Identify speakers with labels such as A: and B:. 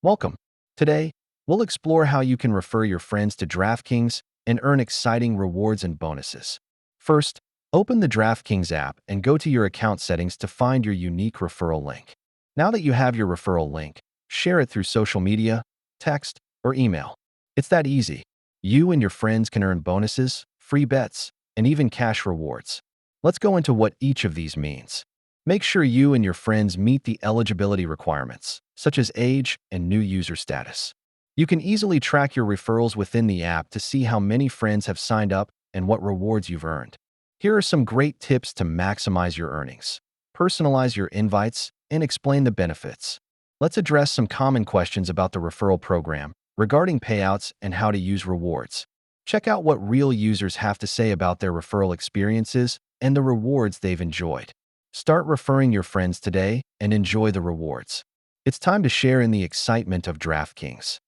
A: Welcome. Today, we'll explore how you can refer your friends to DraftKings and earn exciting rewards and bonuses. First, open the DraftKings app and go to your account settings to find your unique referral link. Now that you have your referral link, share it through social media, text, or email. It's that easy. You and your friends can earn bonuses, free bets, and even cash rewards. Let's go into what each of these means. Make sure you and your friends meet the eligibility requirements, such as age and new user status. You can easily track your referrals within the app to see how many friends have signed up and what rewards you've earned. Here are some great tips to maximize your earnings. Personalize your invites and explain the benefits. Let's address some common questions about the referral program regarding payouts and how to use rewards. Check out what real users have to say about their referral experiences and the rewards they've enjoyed. Start referring your friends today and enjoy the rewards. It's time to share in the excitement of DraftKings.